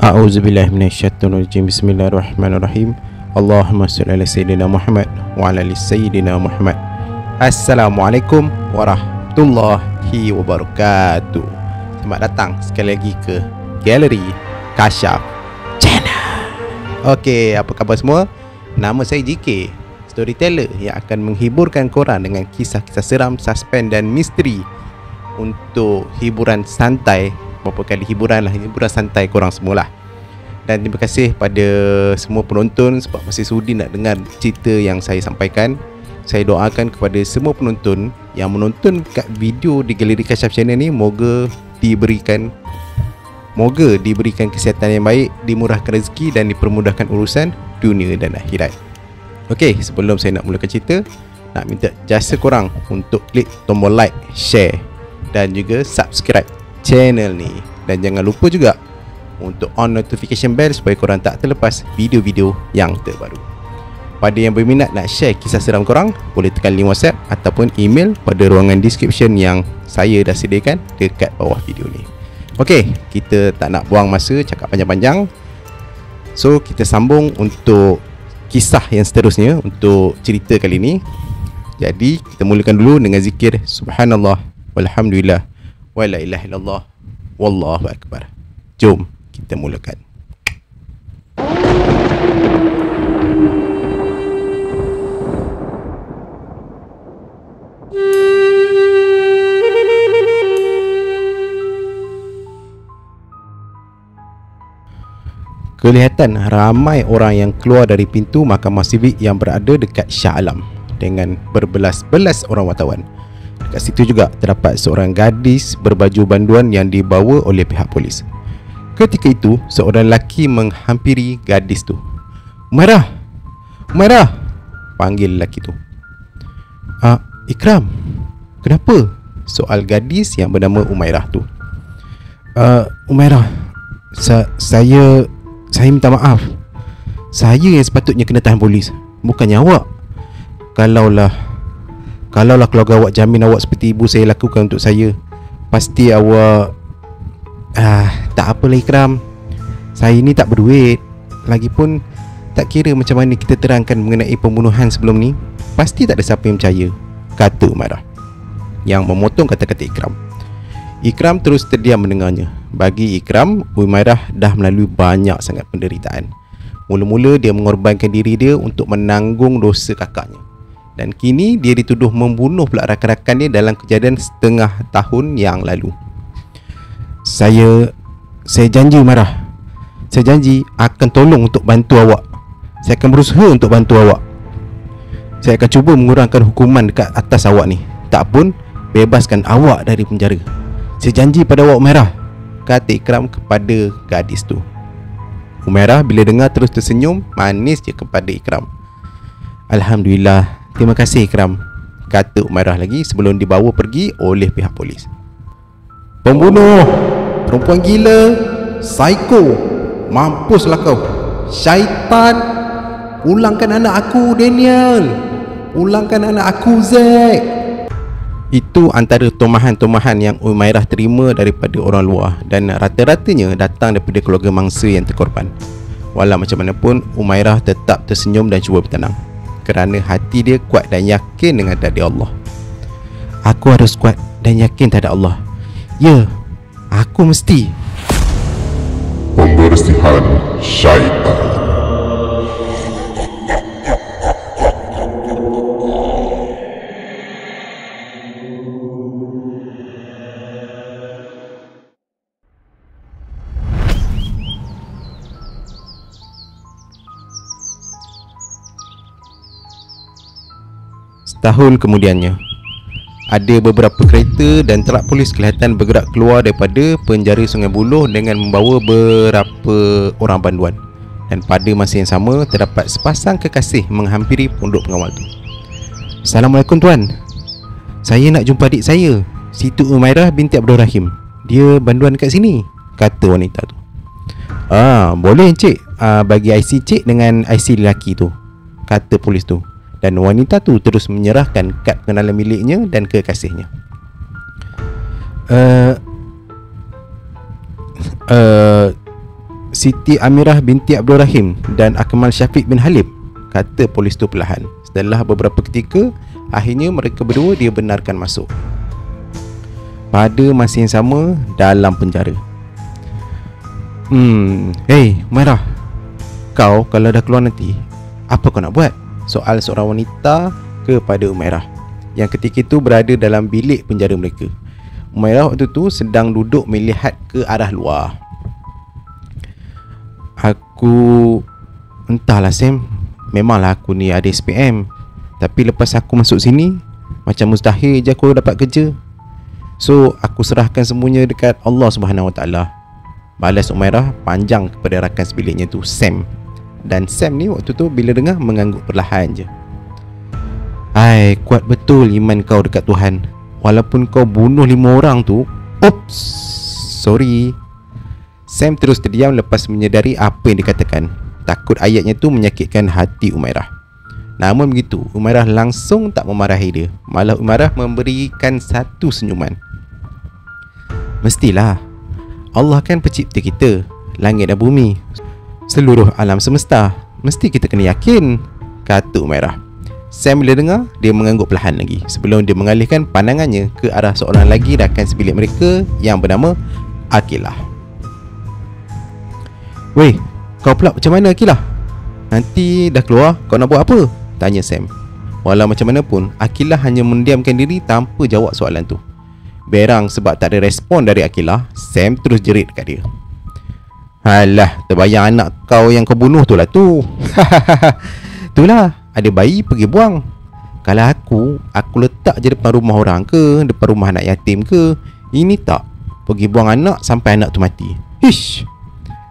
A'udzubillahi minasyaitonirrajim. Bismillahirrahmanirrahim. Allahumma shalli ala sayyidina Muhammad wa ala ali sayyidina Muhammad. Assalamualaikum warahmatullahi wabarakatuh. Selamat datang sekali lagi ke Galeri Kashaf Channel. Okey, apa khabar semua? Nama saya JK, storyteller yang akan menghiburkan korang dengan kisah-kisah seram, suspense dan misteri untuk hiburan santai. Berapa kali hiburan santai korang semualah. Dan terima kasih pada semua penonton sebab masih sudi nak dengar cerita yang saya sampaikan. Saya doakan kepada semua penonton yang menonton kat video di Galeri Kashaf Channel ni, moga diberikan kesihatan yang baik, dimurahkan rezeki dan dipermudahkan urusan dunia dan akhirat. Okey, sebelum saya nak mulakan cerita, nak minta jasa korang untuk klik tombol like, share dan juga subscribe channel ni. Dan jangan lupa juga untuk on notification bell supaya korang tak terlepas video-video yang terbaru. Pada yang berminat nak share kisah seram korang, boleh tekan link WhatsApp ataupun email pada ruangan description yang saya dah sediakan dekat bawah video ni. Okey, kita tak nak buang masa cakap panjang-panjang. So, kita sambung untuk kisah yang seterusnya, untuk cerita kali ni. Jadi, kita mulakan dulu dengan zikir Subhanallah walhamdulillah wa la ilaha illallah wallahu akbar. Jom kita mulakan. Kelihatan ramai orang yang keluar dari pintu Mahkamah Sivik yang berada dekat Shah Alam dengan berbelas-belas orang wartawan. Dekat situ juga terdapat seorang gadis berbaju banduan yang dibawa oleh pihak polis. Ketika itu, seorang lelaki menghampiri gadis tu. "Umairah! Umairah!" panggil lelaki tu. "Ikram, kenapa?" soal gadis yang bernama Umairah tu. "Umairah, saya minta maaf. Saya yang sepatutnya kena tahan polis, bukannya awak. Kalaulah keluarga awak jamin awak seperti ibu saya lakukan untuk saya, pasti awak tak apalah Ikram. Saya ni tak berduit. Lagipun tak kira macam mana kita terangkan mengenai pembunuhan sebelum ni, pasti tak ada siapa yang percaya," kata Umairah yang memotong kata-kata Ikram. Ikram terus terdiam mendengarnya. Bagi Ikram, Umairah dah melalui banyak sangat penderitaan. Mula-mula dia mengorbankan diri dia untuk menanggung dosa kakaknya, dan kini dia dituduh membunuh pula rakan-rakan dia dalam kejadian setengah tahun yang lalu. Saya janji Umairah, saya janji akan tolong untuk bantu awak. Saya akan berusaha untuk bantu awak. Saya akan cuba mengurangkan hukuman dekat atas awak ni. Tak pun bebaskan awak dari penjara. Saya janji pada awak Umairah," kata Ikram kepada gadis tu. Umairah bila dengar terus tersenyum manis je kepada Ikram. "Alhamdulillah, terima kasih Ikram," kata Umairah lagi sebelum dibawa pergi oleh pihak polis. "Pembunuh, perempuan gila, psycho, mampuslah kau, syaitan. Pulangkan anak aku Daniel, pulangkan anak aku Zack." Itu antara tomahan-tomahan yang Umairah terima daripada orang luar, dan rata-ratanya datang daripada keluarga mangsa yang terkorban. Walau macam mana pun, Umairah tetap tersenyum dan cuba bertenang, kerana hati dia kuat dan yakin dengan takdir Allah. "Aku harus kuat dan yakin terhadap Allah. Ya, aku mesti." Pembersihan syaitan. Setahun kemudiannya, ada beberapa kereta dan trak polis kelihatan bergerak keluar daripada penjara Sungai Buloh dengan membawa beberapa orang banduan. Dan pada masa yang sama, terdapat sepasang kekasih menghampiri pondok pengawal tu. "Assalamualaikum tuan. Saya nak jumpa adik saya, Siti Umairah binti Abdul Rahim. Dia banduan kat sini," kata wanita tu. Boleh encik, bagi IC cik dengan IC lelaki tu," kata polis tu. Dan wanita tu terus menyerahkan kad pengenalan miliknya dan kekasihnya. Siti Amirah binti Abdul Rahim dan Akmal Syafiq bin Halim, kata polis tu perlahan. Setelah beberapa ketika, akhirnya mereka berdua dia benarkan masuk. Pada masa yang sama, dalam penjara. Hey Umairah, kau kalau dah keluar nanti, apa kau nak buat? Soal seorang wanita kepada Umairah yang ketika itu berada dalam bilik penjara mereka. Umairah waktu tu sedang duduk melihat ke arah luar. Aku, entahlah Sam, memanglah aku ni ada SPM, tapi lepas aku masuk sini, macam mustahil je aku dapat kerja. So aku serahkan semuanya dekat Allah Subhanahu Wa Taala. Balas Umairah panjang kepada rakan sebiliknya tu, Sam. Dan Sam ni waktu tu bila dengar mengangguk perlahan je. Hai, kuat betul iman kau dekat Tuhan. Walaupun kau bunuh 5 orang tu. Oops, sorry. Sam terus terdiam lepas menyedari apa yang dikatakan. Takut ayatnya tu menyakitkan hati Umairah. Namun begitu, Umairah langsung tak memarahi dia. Malah Umairah memberikan satu senyuman. Mestilah, Allah kan pencipta kita, langit dan bumi, seluruh alam semesta. Mesti kita kena yakin, kata Umairah. Sam bila dengar, dia mengangguk perlahan lagi sebelum dia mengalihkan pandangannya ke arah seorang lagi rakan sebilik mereka yang bernama Akilah. Weh, kau pula macam mana Akilah? Nanti dah keluar, kau nak buat apa? Tanya Sam. Walau macam mana pun, Akilah hanya mendiamkan diri tanpa jawab soalan tu. Berang sebab tak ada respon dari Akilah, Sam terus jerit dekat dia. Alah, terbayang anak kau yang kau bunuh tu lah tu. Itulah, ada bayi pergi buang. Kalau aku letak je depan rumah orang ke, depan rumah anak yatim ke. Ini tak, pergi buang anak sampai anak tu mati. Hish.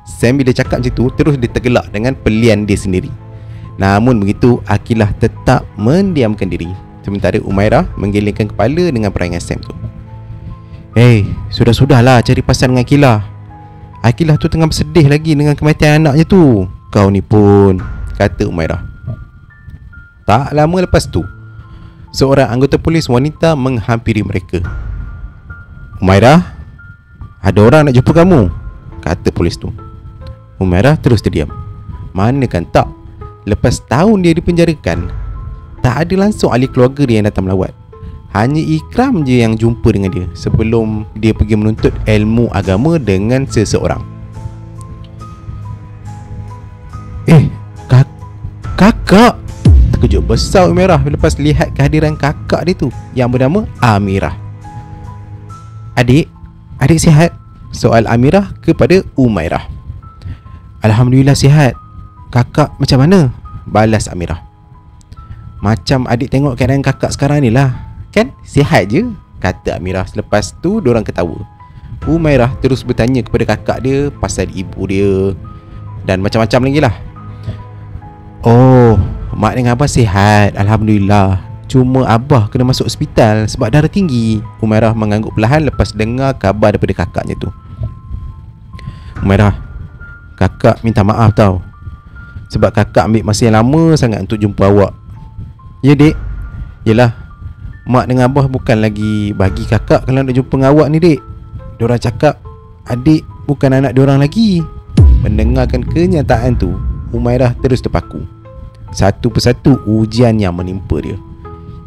Sam bila cakap macam tu, terus dia tergelak dengan pelian dia sendiri. Namun begitu, Akilah tetap mendiamkan diri. Sementara Umairah menggelengkan kepala dengan perangai Sam tu. Hey, sudah-sudahlah cari pasal dengan Akilah. Akilah tu tengah bersedih lagi dengan kematian anaknya tu. Kau ni pun, kata Umairah. Tak lama lepas tu, seorang anggota polis wanita menghampiri mereka. Umairah, ada orang nak jumpa kamu, kata polis tu. Umairah terus terdiam. Mana kan tak, lepas tahun dia dipenjarakan, tak ada langsung ahli keluarga dia yang datang melawat. Hanya Ikram je yang jumpa dengan dia sebelum dia pergi menuntut ilmu agama dengan seseorang. Kakak! Terkejut besar Umairah lepas lihat kehadiran kakak dia tu yang bernama Amirah. Adik sihat? Soal Amirah kepada Umairah. Alhamdulillah sihat. Kakak macam mana? Balas Amirah. Macam adik tengok keadaan kakak sekarang ni lah. Kan sihat je, kata Amirah. Selepas tu diorang ketawa. Umairah terus bertanya kepada kakak dia pasal ibu dia dan macam-macam lagi lah. Oh, mak dengan abah sihat, Alhamdulillah. Cuma abah kena masuk hospital sebab darah tinggi. Umairah mengangguk perlahan lepas dengar kabar daripada kakaknya tu. Umairah, kakak minta maaf tau, sebab kakak ambil masa yang lama sangat untuk jumpa awak. Ya dek. Yelah, mak dengan abah bukan lagi bagi kakak kalau nak jumpa dengan awak ni dek. Diorang cakap adik bukan anak diorang lagi. Mendengarkan kenyataan tu, Umairah terus terpaku. Satu persatu ujian yang menimpa dia.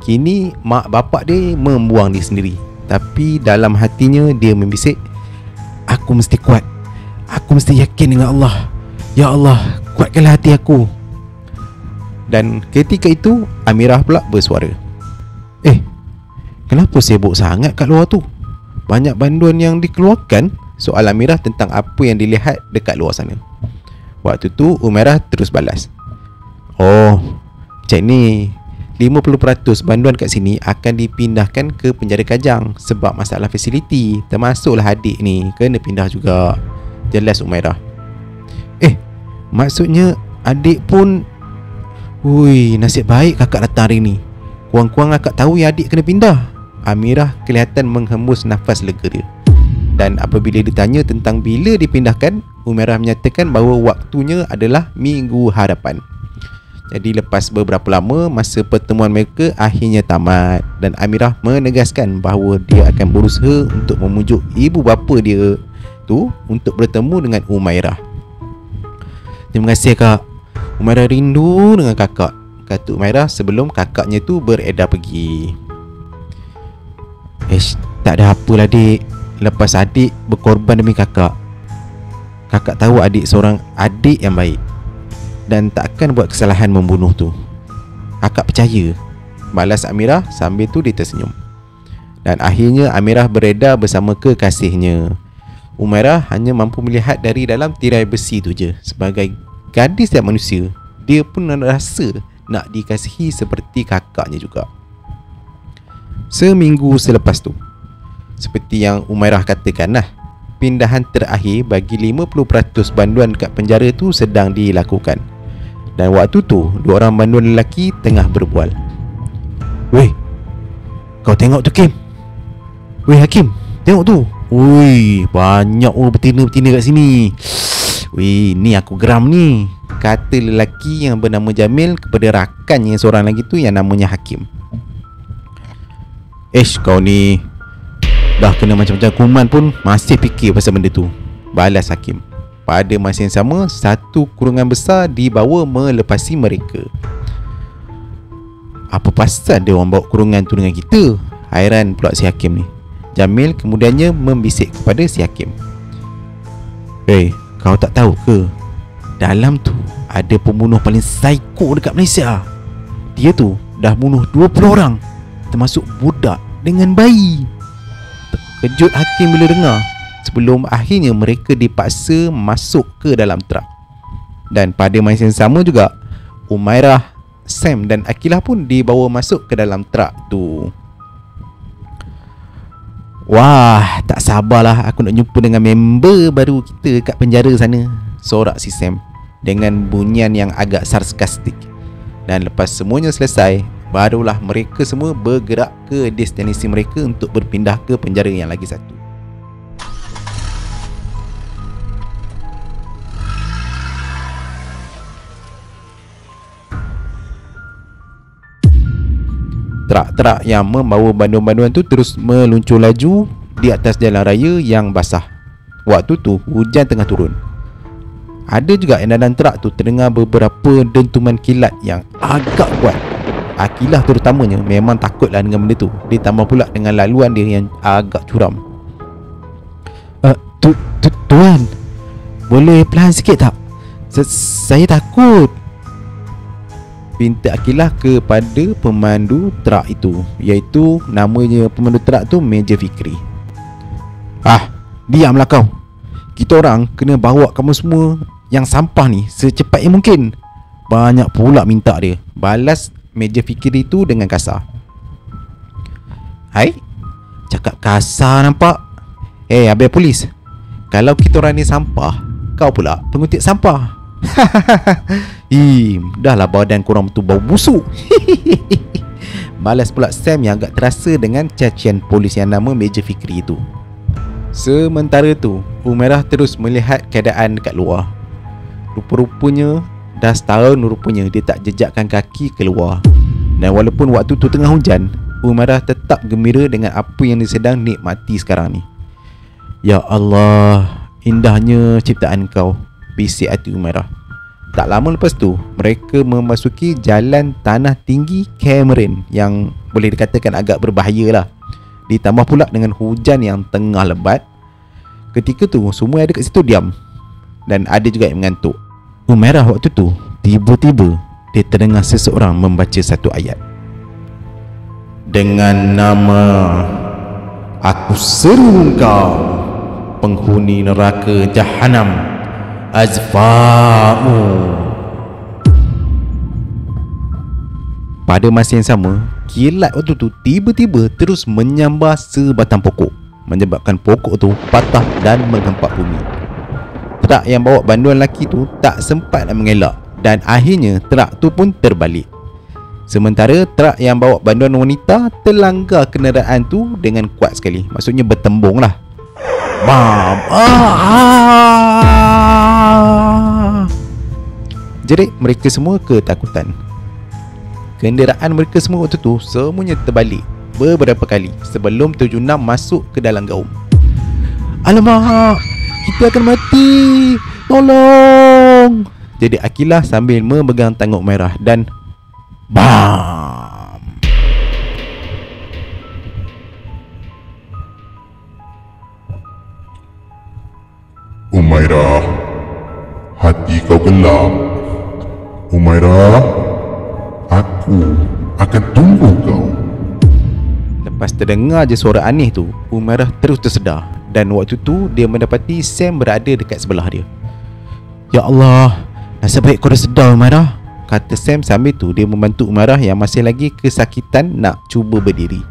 Kini mak bapak dia membuang dia sendiri, tapi dalam hatinya dia membisik, aku mesti kuat. Aku mesti yakin dengan Allah. Ya Allah, kuatkanlah hati aku. Dan ketika itu Amirah pula bersuara. Kenapa sibuk sangat kat luar tu? Banyak banduan yang dikeluarkan. Soal Amirah tentang apa yang dilihat dekat luar sana. Waktu tu Umairah terus balas. Oh, macam ni, 50% banduan kat sini akan dipindahkan ke penjara Kajang sebab masalah fasiliti. Termasuklah adik ni kena pindah juga, jelas Umairah. Maksudnya adik pun... Ui, nasib baik kakak datang hari ni. Kurang-kurang kakak tahu yang adik kena pindah. Amirah kelihatan menghembus nafas lega dia. Dan apabila ditanya tentang bila dipindahkan, Umairah menyatakan bahawa waktunya adalah minggu hadapan. Jadi lepas beberapa lama, masa pertemuan mereka akhirnya tamat. Dan Amirah menegaskan bahawa dia akan berusaha untuk memujuk ibu bapa dia tu untuk bertemu dengan Umairah. Terima kasih kak. Umairah rindu dengan kakak, kata Umairah sebelum kakaknya tu beredar pergi. Tak ada apalah dik. Lepas adik berkorban demi kakak, kakak tahu adik seorang adik yang baik dan takkan buat kesalahan membunuh tu. Kakak percaya, balas Amirah sambil tu dia tersenyum. Dan akhirnya Amirah beredar bersama kekasihnya. Umairah hanya mampu melihat dari dalam tirai besi tu je. Sebagai gadis dan manusia, dia pun rasa nak dikasihi seperti kakaknya juga. Seminggu selepas tu, seperti yang Umairah katakan lah, pindahan terakhir bagi 50% banduan kat penjara tu sedang dilakukan. Dan waktu tu, 2 orang banduan lelaki tengah berbual. Weh, kau tengok tu Kim. Weh Hakim, tengok tu. Ui, banyak betina-betina kat sini. Weh, ni aku geram ni, kata lelaki yang bernama Jamil kepada rakannya seorang lagi tu yang namanya Hakim. Kau ni dah kena macam-macam kuman pun masih fikir pasal benda tu, balas Hakim. Pada masa yang sama, satu kurungan besar dibawa melepasi mereka. Apa pasal dia orang bawa kurungan tu dengan kita? Hairan pula si Hakim ni. Jamil kemudiannya membisik kepada si Hakim. Kau tak tahu ke? Dalam tu ada pembunuh paling psycho dekat Malaysia. Dia tu dah bunuh 20 orang, termasuk budak dengan bayi. Kejut Hakim bila dengar, sebelum akhirnya mereka dipaksa masuk ke dalam truk. Dan pada masa yang sama juga, Umairah, Sam dan Akilah pun dibawa masuk ke dalam truk tu. Wah, tak sabarlah aku nak jumpa dengan member baru kita kat penjara sana, sorak si Sam dengan bunyian yang agak sarkastik. Dan lepas semuanya selesai, barulah mereka semua bergerak ke destinasi mereka untuk berpindah ke penjara yang lagi satu. Truk-truk yang membawa banduan-banduan tu terus meluncur laju di atas jalan raya yang basah. Waktu tu hujan tengah turun. Ada juga yang dalam truk tu terdengar beberapa dentuman kilat yang agak kuat. Akilah terutamanya memang takutlah dengan benda tu, ditambah pula dengan laluan dia yang agak curam. Tuan, boleh pelan sikit tak? Saya takut, pinta Akilah kepada pemandu truk itu, iaitu namanya pemandu truk tu Major Fikri. Diamlah kau. Kita orang kena bawa kamu semua yang sampah ni secepat yang mungkin. Banyak pula minta dia, balas Major Fikri itu dengan kasar. Hai, cakap kasar nampak. Habis polis, kalau kita orang ni sampah, kau pula pengutip sampah. Dahlah badan korang tu bau busuk. Balas pula Sam yang agak terasa dengan cacian polis yang nama Major Fikri itu. Sementara tu, Umairah terus melihat keadaan dekat luar. Rupa-rupanya dah setahun rupanya dia tak jejakkan kaki keluar. Dan walaupun waktu tu tengah hujan, Umairah tetap gembira dengan apa yang dia sedang nikmati sekarang ni. Ya Allah, indahnya ciptaan kau, bisik hati Umairah. Tak lama lepas tu, mereka memasuki jalan tanah tinggi Cameron yang boleh dikatakan agak berbahaya lah. Ditambah pula dengan hujan yang tengah lebat. Ketika tu, semua yang ada kat situ diam. Dan ada juga yang mengantuk. Umairah waktu tu, tiba-tiba dia terdengar seseorang membaca satu ayat. Dengan nama aku seru kau, penghuni neraka Jahanam, Azfa'u. Pada masa yang sama, kilat waktu tu tiba-tiba terus menyambar sebatang pokok, menyebabkan pokok tu patah dan menghempak bumi. Truk yang bawa banduan lelaki tu tak sempat nak mengelak, dan akhirnya truk tu pun terbalik. Sementara truk yang bawa banduan wanita terlanggar kenderaan tu dengan kuat sekali. Maksudnya bertembung lah. Bam! Jerit mereka semua ketakutan. Kenderaan mereka semua waktu tu semuanya terbalik beberapa kali sebelum 76 masuk ke dalam gaung. Alamak, kita akan mati, tolong! Jadi Akilah sambil memegang tangan Umairah dan BAM! Umairah, hati kau gelap. Umairah, aku akan tunggu kau. Lepas terdengar je suara aneh tu, Umairah terus tersedar. Dan waktu tu dia mendapati Sam berada dekat sebelah dia. Ya Allah, nasib baik kau dah sedar Umairah, kata Sam sambil tu dia membantu Umairah yang masih lagi kesakitan nak cuba berdiri.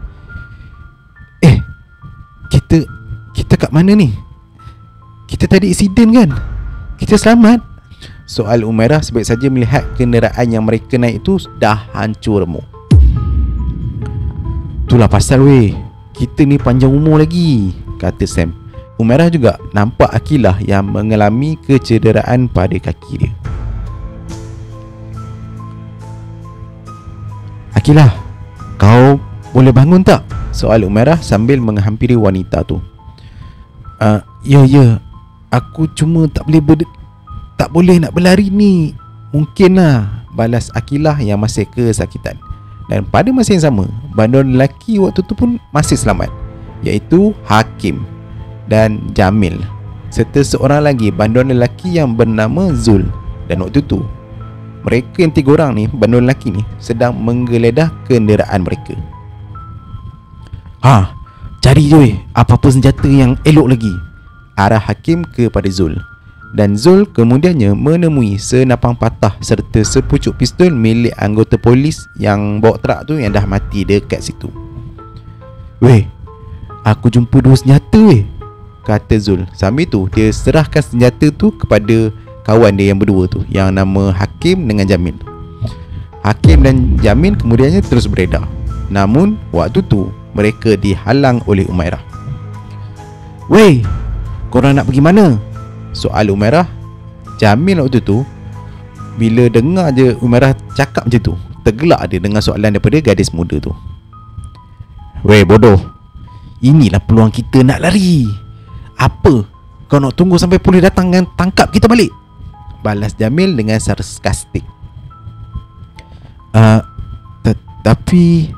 Kita kat mana ni? Kita tadi insiden kan? Kita selamat? Soal Umairah sebab saja melihat kenderaan yang mereka naik tu dah hancur remuk. Itulah pasal weh, kita ni panjang umur lagi, kata Sam. Umairah juga nampak Akilah yang mengalami kecederaan pada kaki dia. Akilah, kau boleh bangun tak? Soal Umairah sambil menghampiri wanita tu. Ya, aku cuma tak boleh nak berlari ni. Mungkinlah, balas Akilah yang masih kesakitan. Dan pada masa yang sama, bandar lelaki waktu tu pun masih selamat, iaitu Hakim dan Jamil, serta seorang lagi bandar lelaki yang bernama Zul. Dan waktu tu mereka yang 3 orang ni, bandar lelaki ni, sedang menggeledah kenderaan mereka. Cari je apa-apa senjata yang elok lagi, arah Hakim kepada Zul. Dan Zul kemudiannya menemui senapang patah serta sepucuk pistol milik anggota polis yang bawa truk tu yang dah mati dekat situ. Weh, aku jumpa 2 senjata kata Zul. Sambil tu dia serahkan senjata tu kepada kawan dia yang berdua tu, yang nama Hakim dengan Jamil. Hakim dan Jamil kemudiannya terus beredar. Namun waktu tu mereka dihalang oleh Umairah. Weh, korang nak pergi mana? Soal Umairah. Jamil waktu tu bila dengar je Umairah cakap macam tu, tergelak dia dengan soalan daripada gadis muda tu. Weh bodoh, inilah peluang kita nak lari. Apa, kau nak tunggu sampai polis datang dan tangkap kita balik? Balas Jamil dengan sarkastik. Tapi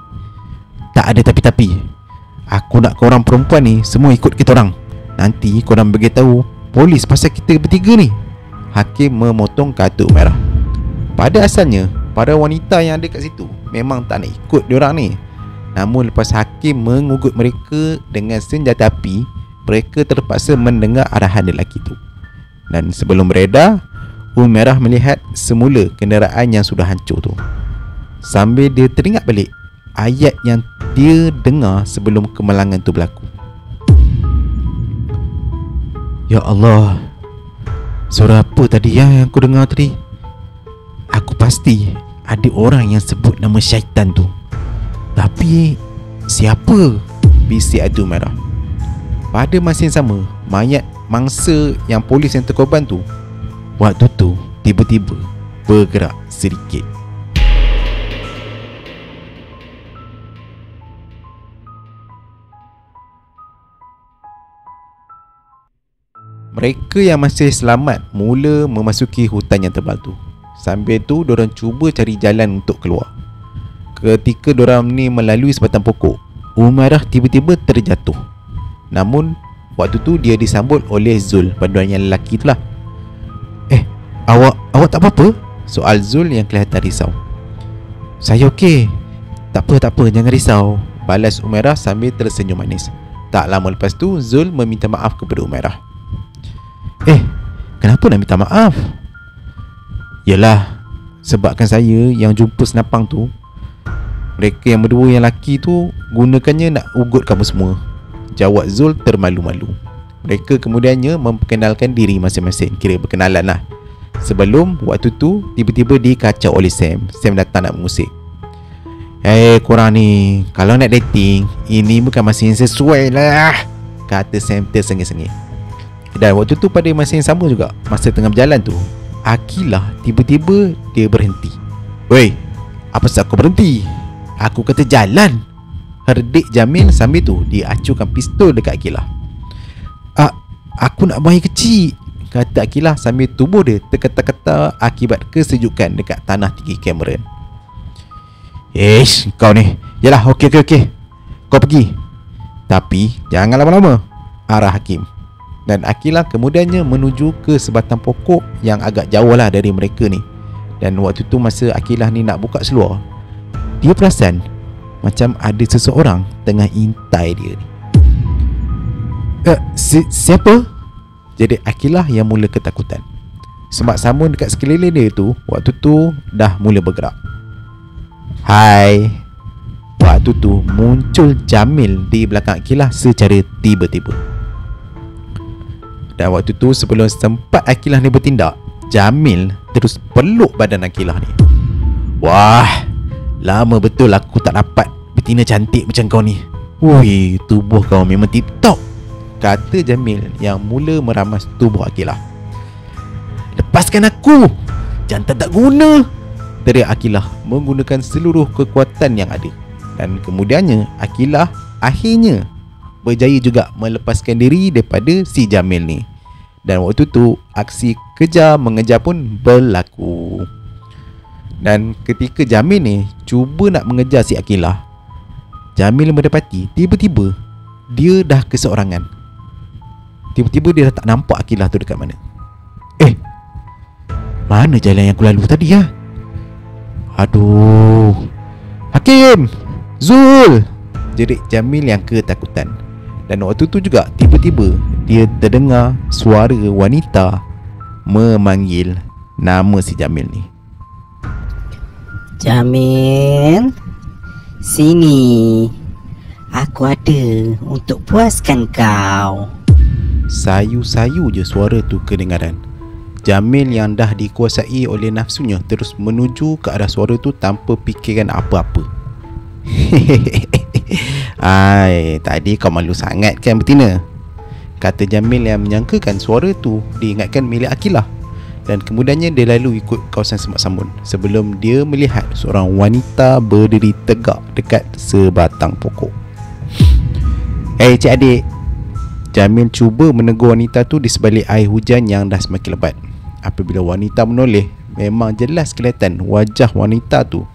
tak ada tapi-tapi. Aku nak korang perempuan ni semua ikut kita orang. Nanti korang beritahu polis pasal kita bertiga ni. Hakim memotong kata Umairah. Pada asalnya para wanita yang ada kat situ memang tak nak ikut diorang ni. Namun lepas Hakim mengugut mereka dengan senjata api, mereka terpaksa mendengar arahan lelaki tu. Dan sebelum beredar, Umairah melihat semula kenderaan yang sudah hancur tu. Sambil dia teringat balik ayat yang dia dengar sebelum kemalangan tu berlaku. Ya Allah, suara apa tadi yang aku dengar tadi? Aku pasti ada orang yang sebut nama syaitan tu. Tapi siapa? Bisik adu Umairah. Pada masa yang sama, mayat mangsa yang polis yang terkorban tu waktu tu tiba-tiba bergerak sedikit. Mereka yang masih selamat mula memasuki hutan yang tebal tu. Sambil tu diorang cuba cari jalan untuk keluar. Ketika diorang ni melalui sebatang pokok, Umairah tiba-tiba terjatuh. Namun waktu tu dia disambut oleh Zul, banduan yang lelaki tu lah. Awak tak apa-apa? Soal Zul yang kelihatan risau. Saya okey. Tak apa, jangan risau, balas Umairah sambil tersenyum manis. Tak lama lepas tu Zul meminta maaf kepada Umairah. Kenapa nak minta maaf? Yalah, sebabkan saya yang jumpa senapang tu. Mereka yang berdua yang lelaki tu gunakannya nak ugut kamu semua, jawab Zul termalu-malu. Mereka kemudiannya memperkenalkan diri masing-masing, kira berkenalan lah. Sebelum waktu tu tiba-tiba dikacau oleh Sam. Sam datang nak mengusik. Korang ni kalau nak dating, ini bukan masa yang sesuai lah, kata Sam tersengih-sengih. Dan waktu tu pada masa yang sama juga, masa tengah berjalan tu, Akilah tiba-tiba dia berhenti. Weh, apa sebab kau berhenti? Aku kata jalan, herdik Jamil sambil tu dia acukan pistol dekat Akilah. Aku nak buang air kecil, kata Aqilah sambil tubuh dia terketar-ketar akibat kesejukan dekat tanah tinggi Cameron. Ish, kau ni. Yalah, okey. Kau pergi. Tapi jangan lama-lama, arah Hakim. Dan Aqilah kemudiannya menuju ke sebatang pokok yang agak jauh lah dari mereka ni. Dan waktu tu masa Aqilah ni nak buka seluar, dia perasan macam ada seseorang tengah intai dia ni. Siapa? Jadi Aqilah yang mula ketakutan. Semak samun dekat sekeliling dia tu waktu tu dah mula bergerak. Hai. Waktu tu muncul Jamil di belakang Aqilah secara tiba-tiba. Dan waktu tu sebelum sempat Aqilah ni bertindak, Jamil terus peluk badan Aqilah ni. Wah, lama betul aku tak dapat betina cantik macam kau ni. Ui, tubuh kau memang tip-top, kata Jamil yang mula meramas tubuh Aqilah. Lepaskan aku, jantan tak guna, teriak Aqilah menggunakan seluruh kekuatan yang ada. Dan kemudiannya Aqilah akhirnya berjaya juga melepaskan diri daripada si Jamil ni. Dan waktu tu aksi kejar mengejar pun berlaku. Dan ketika Jamil ni cuba nak mengejar si Aqilah, Jamil mendapati tiba-tiba dia dah keseorangan. Tiba-tiba dia dah tak nampak Aqilah tu dekat mana. Mana jalan yang aku lalu tadi ya? Aduh, Hakim, Zul, jerit Jamil yang ketakutan. Dan waktu tu juga tiba-tiba dia terdengar suara wanita memanggil nama si Jamil ni. Jamil, sini. Aku ada untuk puaskan kau. Sayu-sayu je suara tu kedengaran. Jamil yang dah dikuasai oleh nafsunya terus menuju ke arah suara tu tanpa fikiran apa-apa. Ai, tadi kau malu sangat kan betina? Kata Jamil yang menyangkakan suara tu diingatkan milik Aqilah. Dan kemudiannya dia lalu ikut kawasan semak samun sebelum dia melihat seorang wanita berdiri tegak dekat sebatang pokok. Hei cik adik, Jamil cuba menegur wanita tu di sebalik air hujan yang dah semakin lebat. Apabila wanita menoleh, memang jelas kelihatan wajah wanita tu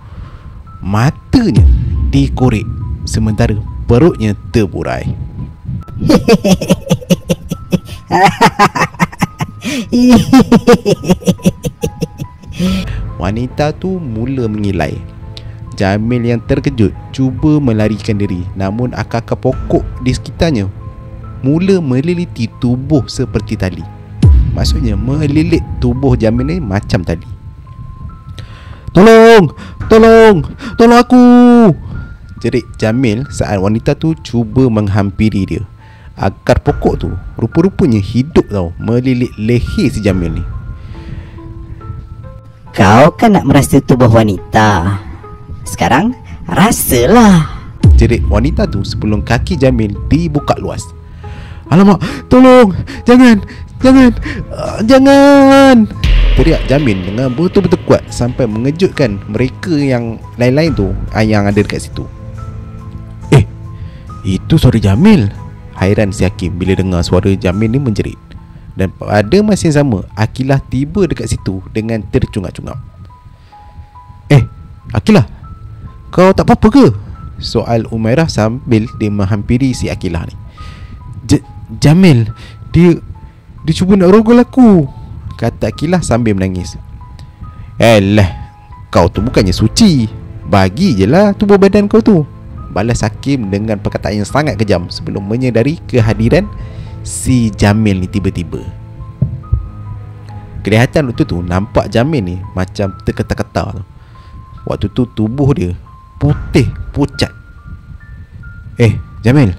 matanya dikorek sementara perutnya terburai. Wanita tu mula mengilai. Jamil yang terkejut cuba melarikan diri, namun akar-akar pokok di sekitarnya mula meliliti tubuh seperti tali. Maksudnya melilit tubuh Jamil ni macam tali. Tolong aku, jerit Jamil saat wanita tu cuba menghampiri dia. Akar pokok tu rupa-rupanya hidup tau, melilit leher si Jamil ni. Kau kan nak merasa tubuh wanita, sekarang rasalah, jerit wanita tu sebelum kaki Jamil dibuka luas. Alamak, tolong, jangan, teriak Jamil dengan betul-betul kuat sampai mengejutkan mereka yang lain-lain tu yang ada dekat situ. Itu suara Jamil, hairan si Hakim bila dengar suara Jamil ni menjerit. Dan pada masa yang sama, Aqilah tiba dekat situ dengan tercungap-cungap. Aqilah, kau tak apa-apa ke? Soal Umairah sambil dia menghampiri si Aqilah ni. Jamil, dia cuba nak rogol aku, kata Aqilah sambil menangis. Kau tu bukannya suci, bagi je lah tubuh badan kau tu, balas Hakim dengan perkataan yang sangat kejam sebelum menyedari kehadiran si Jamil ni tiba-tiba. Kelihatan waktu tu nampak Jamil ni macam terketar-ketar. Waktu tu tubuh dia putih pucat. Jamil,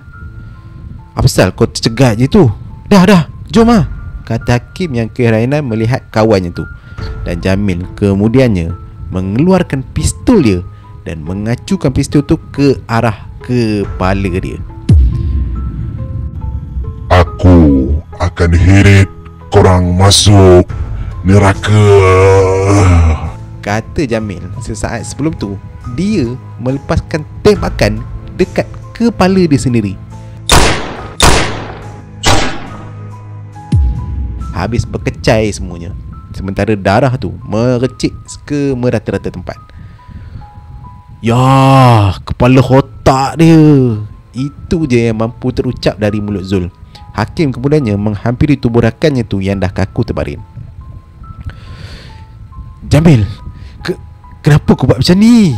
apa pasal kau tercegat je tu? Dah, jom lah, kata Hakim yang keheranan melihat kawannya tu. Dan Jamil kemudiannya mengeluarkan pistol dia dan mengacukan pistol tu ke arah kepala dia. Aku akan heret korang masuk neraka, kata Jamil. Sesaat sebelum tu dia melepaskan tembakan dekat kepala dia sendiri. habis berkecai semuanya. Sementara darah tu merecik ke merata-rata tempat. Ya, kepala otak dia. Itu je yang mampu terucap dari mulut Zul. Hakim kemudiannya menghampiri tubuh rakannya tu yang dah kaku terbaring. Jamil, kenapa kau buat macam ni?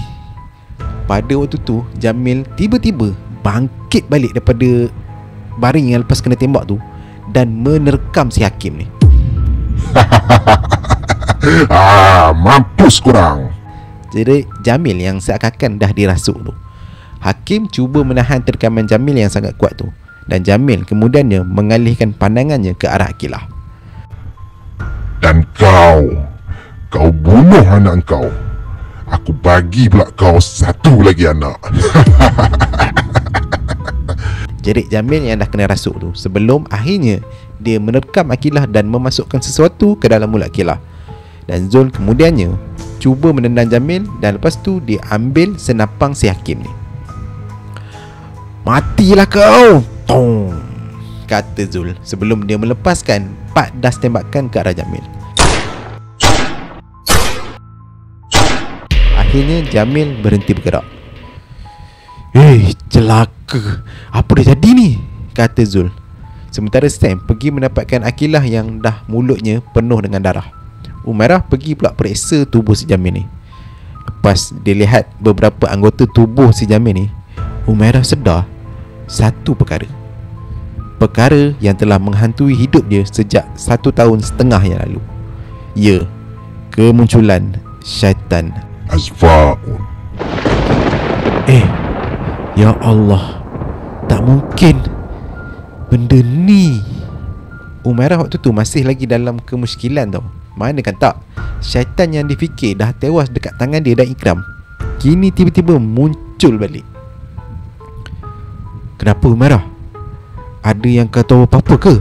Pada waktu tu Jamil tiba-tiba bangkit balik daripada baring yang lepas kena tembak tu dan menerkam si Hakim ni. Mampus korang. Jadi Jamil yang seakan-akan dah dirasuk tu. Hakim cuba menahan terkaman Jamil yang sangat kuat tu, dan Jamil kemudiannya mengalihkan pandangannya ke arah Akilah. Dan kau bunuh anak kau. Aku bagi pula kau satu lagi anak. Jerit Jamil yang dah kena rasuk tu sebelum akhirnya dia menerkam Akilah dan memasukkan sesuatu ke dalam mulut Akilah. Dan Zul kemudiannya cuba menendang Jamil dan lepas tu dia ambil senapang si Hakim ni. Matilah kau, tong, kata Zul sebelum dia melepaskan 4 das tembakan ke arah Jamil. Akhirnya Jamil berhenti bergerak. Celaka, apa dah jadi ni? Kata Zul. Sementara Sam pergi mendapatkan Akilah yang dah mulutnya penuh dengan darah. Umairah pergi pula periksa tubuh si Jamil ni. Lepas dia lihat beberapa anggota tubuh si Jamil ni, Umairah sedar satu perkara. Perkara yang telah menghantui hidup dia sejak 1 tahun setengah yang lalu. Ya, kemunculan syaitan Azfaun. Ya Allah, tak mungkin benda ni. Umairah waktu tu masih lagi dalam kemusykilan tau. Mana kan tak, syaitan yang difikir dah tewas dekat tangan dia dan Ikram kini tiba-tiba muncul balik. Kenapa Umairah? Ada yang kau tahu apa-apa ke?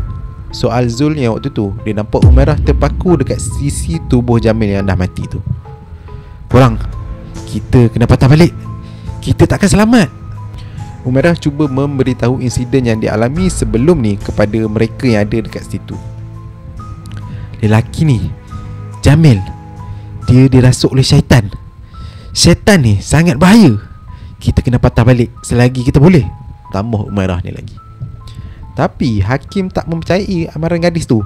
Soal Zul yang waktu tu dia nampak Umairah terpaku dekat sisi tubuh Jamil yang dah mati tu. Korang, kita kena patah balik. Kita takkan selamat. Umairah cuba memberitahu insiden yang dialami sebelum ni kepada mereka yang ada dekat situ. Lelaki ni, Jamil, dia dirasuk oleh syaitan. Syaitan ni sangat bahaya. Kita kena patah balik selagi kita boleh, tambah Umairah ni lagi. Tapi Hakim tak mempercayai amaran gadis tu.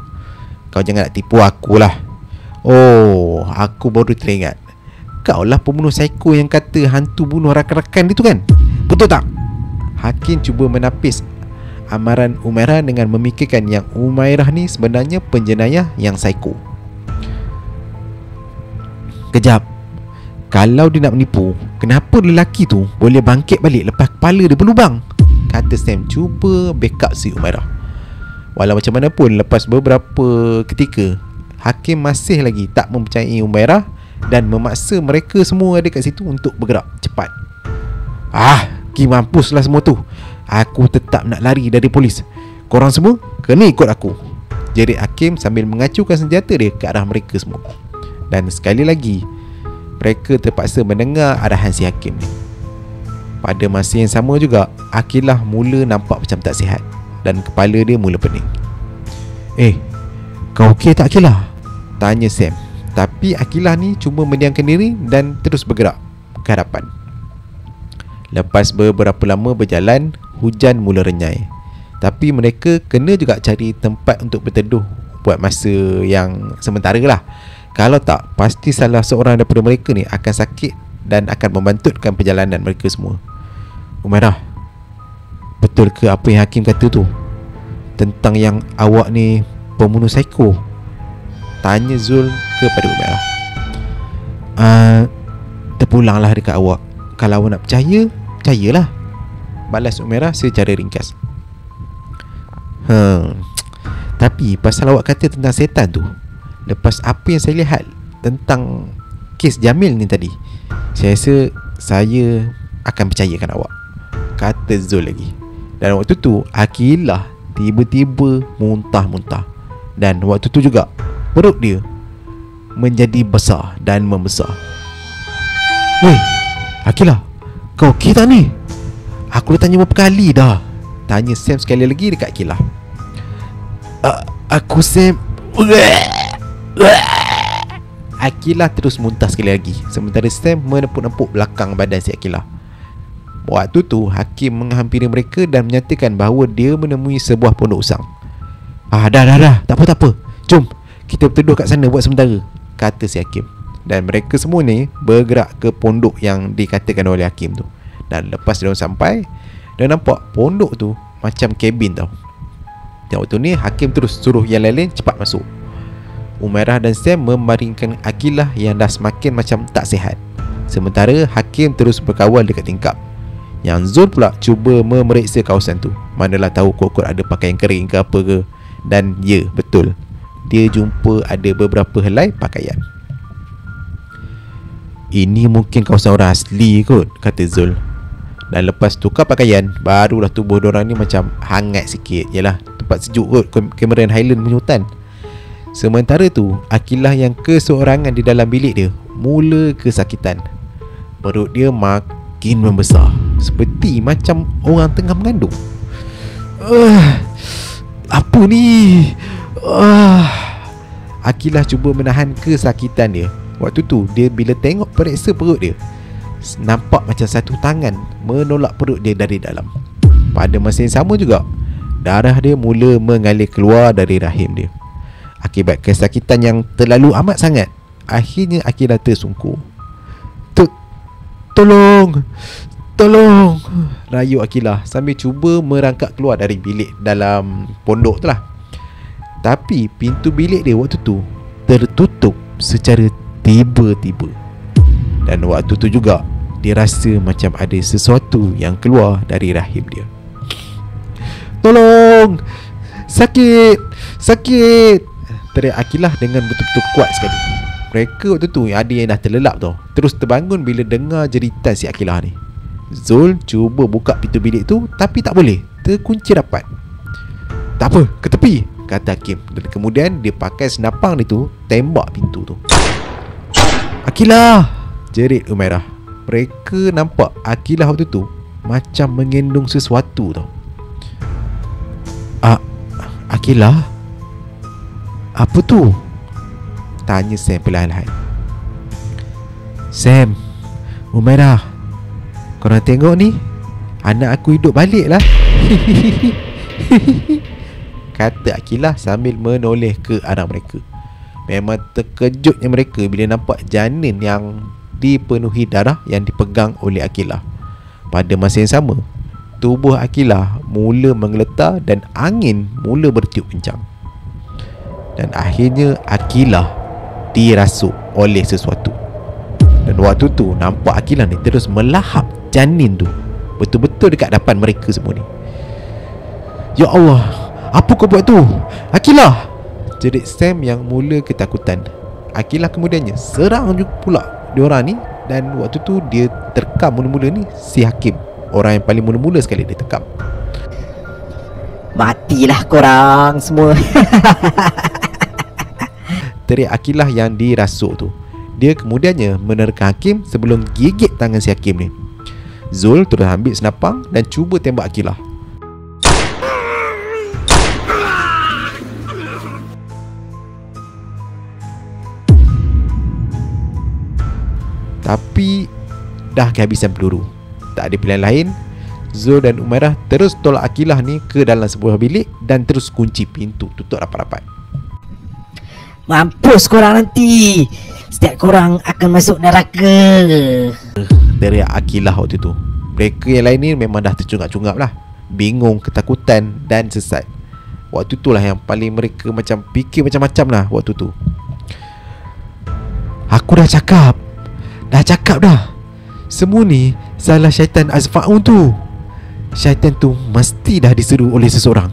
Kau jangan nak tipu aku lah. Oh, aku baru teringat. Kau lah pembunuh psycho yang kata hantu bunuh rakan-rakan dia tu kan? Betul tak? Hakim cuba menapis amaran Umairah dengan memikirkan yang Umairah ni sebenarnya penjenayah yang psycho. Kejap, kalau dia nak menipu, kenapa lelaki tu boleh bangkit balik lepas kepala dia berlubang? Kata Sam cuba backup si Umairah. Walau macam mana pun, lepas beberapa ketika Hakim masih lagi tak mempercayai Umairah dan memaksa mereka semua ada kat situ untuk bergerak cepat. Mampuslah semua tu. Aku tetap nak lari dari polis. Korang semua kena ikut aku, jerit Hakim sambil mengacukan senjata dia ke arah mereka semua. Dan sekali lagi mereka terpaksa mendengar arahan si Hakim ni. Pada masa yang sama juga, Akilah mula nampak macam tak sihat dan kepala dia mula pening. Kau okey tak Akilah? Tanya Sam. Tapi Akilah ni cuma mendiamkan diri dan terus bergerak ke hadapan. Lepas beberapa lama berjalan, hujan mula renyai. Tapi mereka kena juga cari tempat untuk berteduh buat masa yang sementara lah. Kalau tak, pasti salah seorang daripada mereka ni akan sakit dan akan membantutkan perjalanan mereka semua. Umairah, betul ke apa yang Hakim kata tu tentang yang awak ni pembunuh psycho? Tanya Zul kepada Umairah. Terpulanglah dekat awak. Kalau awak nak percaya, percayalah, balas Umairah secara ringkas. Tapi pasal awak kata tentang setan tu, lepas apa yang saya lihat tentang kes Jamil ni tadi, saya rasa saya akan percayakan awak, kata Zul lagi. Dan waktu tu Akilah tiba-tiba muntah-muntah. Dan waktu tu juga perut dia menjadi besar dan membesar. Weh, Akilah, kau okey tak ni? Aku dah tanya berapa kali dah. Tanya Sam sekali lagi dekat Akilah. Aku Sam Akilah terus muntah sekali lagi, sementara Sam menepuk-nepuk belakang badan si Akilah. Waktu tu hakim menghampiri mereka dan menyatakan bahawa dia menemui sebuah pondok usang. Dah, tak apa. Jom, kita berteduh kat sana buat sementara, kata si hakim. Dan mereka semua ni bergerak ke pondok yang dikatakan oleh hakim tu. Dan lepas dia sampai, dia nampak pondok tu macam kabin tau. Dan waktu ni hakim terus suruh yang lain-lain cepat masuk. Umairah dan Sam membaringkan Akilah yang dah semakin macam tak sihat. Sementara hakim terus berkawal dekat tingkap. Yang Zul pula cuba memeriksa kawasan tu. Manalah tahu kot-kot ada pakaian kering ke apa ke. Dan ya, betul, dia jumpa ada beberapa helai pakaian. Ini mungkin kawasan orang asli kot, kata Zul. Dan lepas tukar pakaian, barulah tubuh diorang ni macam hangat sikit. Yalah, tempat sejuk kot, Cameron Highland punya hutan. Sementara tu, Akilah yang keseorangan di dalam bilik dia mula kesakitan. Perut dia makin membesar, seperti macam orang tengah mengandung. Apa ni? Akilah cuba menahan kesakitan dia. Waktu tu, dia bila tengok periksa perut dia, nampak macam satu tangan menolak perut dia dari dalam. Pada masa yang sama juga, darah dia mula mengalir keluar dari rahim dia. Akibat kesakitan yang terlalu amat sangat, akhirnya Akilah tersungkur. Tolong, rayu Akilah sambil cuba merangkak keluar dari bilik dalam pondok tu lah. Tapi pintu bilik dia waktu tu tertutup secara tiba-tiba. Dan waktu tu juga dia rasa macam ada sesuatu yang keluar dari rahim dia. Tolong, sakit, teriak Akilah dengan betul-betul kuat sekali. Mereka waktu tu ada yang dah terlelap tau, terus terbangun bila dengar jeritan si Akilah ni. Zul cuba buka pintu bilik tu, tapi tak boleh, terkunci rapat. Tak apa, ke tepi, kata hakim. Dan kemudian dia pakai senapang dia tu tembak pintu tu. Akilah, jerit Umairah. Mereka nampak Akilah waktu tu macam menggendong sesuatu tau. Akilah, apa tu? Tanya Sam perlahan-lahan. Sam, Umairah, korang tengok ni, anak aku hidup balik lah. Kata Akilah sambil menoleh ke arah mereka. Memang terkejutnya mereka bila nampak janin yang dipenuhi darah yang dipegang oleh Akilah. Pada masa yang sama, tubuh Akilah mula menggeletar dan angin mula bertiup kencang. Dan akhirnya Akilah dirasuk oleh sesuatu. Dan waktu tu nampak Akilah ni terus melahap janin tu betul-betul dekat depan mereka semua ni. Ya Allah, apa kau buat tu? Akilah, jerit Sam yang mula ketakutan. Akilah kemudiannya serang pula diorang ni. Dan waktu tu dia terkam mula-mula ni si hakim, orang yang paling mula-mula sekali dia terkam. Matilah korang semua. Teriak Akilah yang dirasuk tu. Dia kemudiannya menerka hakim sebelum gigit tangan si hakim ni. Zul terus ambil senapang dan cuba tembak Akilah. Tapi dah kehabisan peluru. Tak ada pilihan lain. Zul dan Umairah terus tolak Akilah ni ke dalam sebuah bilik dan terus kunci pintu, tutup rapat-rapat. Mampus korang nanti. Setiap korang akan masuk neraka. Teriak Akilah waktu tu. Mereka yang lain ni memang dah tercungap-cungap lah, bingung, ketakutan dan sesat. Waktu tu lah yang paling mereka macam fikir macam-macam lah waktu tu. Aku dah cakap dah. Semua ni salah syaitan Azfa'un tu. Syaitan tu mesti dah diseru oleh seseorang.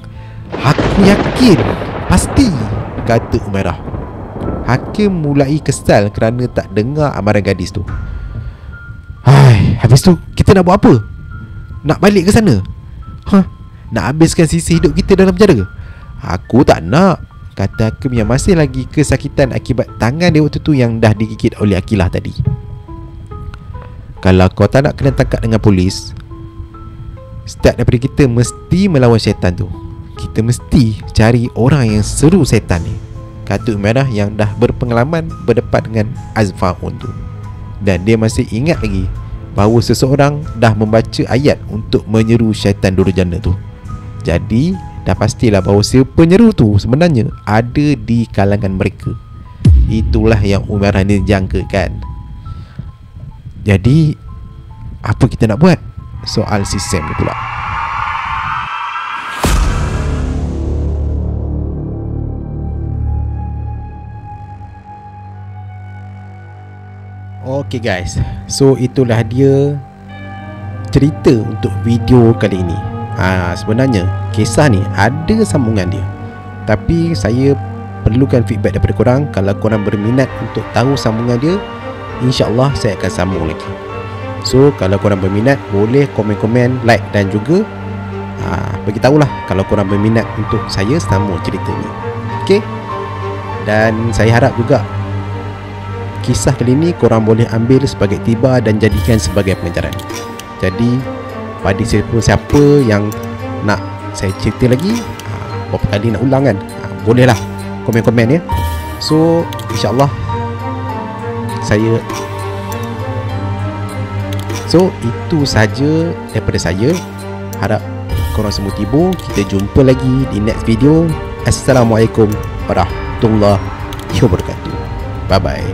Aku yakin, pasti, kata Umairah. Hakim mulai kesal kerana tak dengar amaran gadis tu. Hai, habis tu kita nak buat apa? Nak balik ke sana? Nak habiskan sisa hidup kita dalam penjara? Aku tak nak, kata hakim yang masih lagi kesakitan akibat tangan dia waktu tu yang dah digigit oleh Akilah tadi. Kalau kau tak nak kena tangkap dengan polis, start daripada kita mesti melawan syaitan tu. Kita mesti cari orang yang seru syaitan ni. Kartun Umairah yang dah berpengalaman berdepan dengan Azfaun tu. Dan dia masih ingat lagi bahawa seseorang dah membaca ayat untuk menyeru syaitan durjana tu. Jadi dah pastilah bahawa si penyeru tu sebenarnya ada di kalangan mereka. Itulah yang Umairah ni jangkakan. Jadi apa kita nak buat? Soal si Sam ni pula. Okay guys, so itulah dia cerita untuk video kali ini. Sebenarnya kisah ni ada sambungan dia, tapi saya perlukan feedback daripada korang. Kalau korang berminat untuk tahu sambungan dia, InsyaAllah saya akan sambung lagi. So kalau korang berminat, boleh komen-komen, like dan juga beritahulah kalau korang berminat untuk saya sambung cerita ni. Okay. Dan saya harap juga kisah kali ni korang boleh ambil sebagai tibar dan jadikan sebagai pelajaran. Jadi pada siapa yang nak saya cerita lagi, berapa kali nak ulang kan, bolehlah komen-komen ya. So InsyaAllah itu saja daripada saya. Harap korang semua tiba. Kita jumpa lagi di next video. Assalamualaikum warahmatullahi wabarakatuh. Bye bye.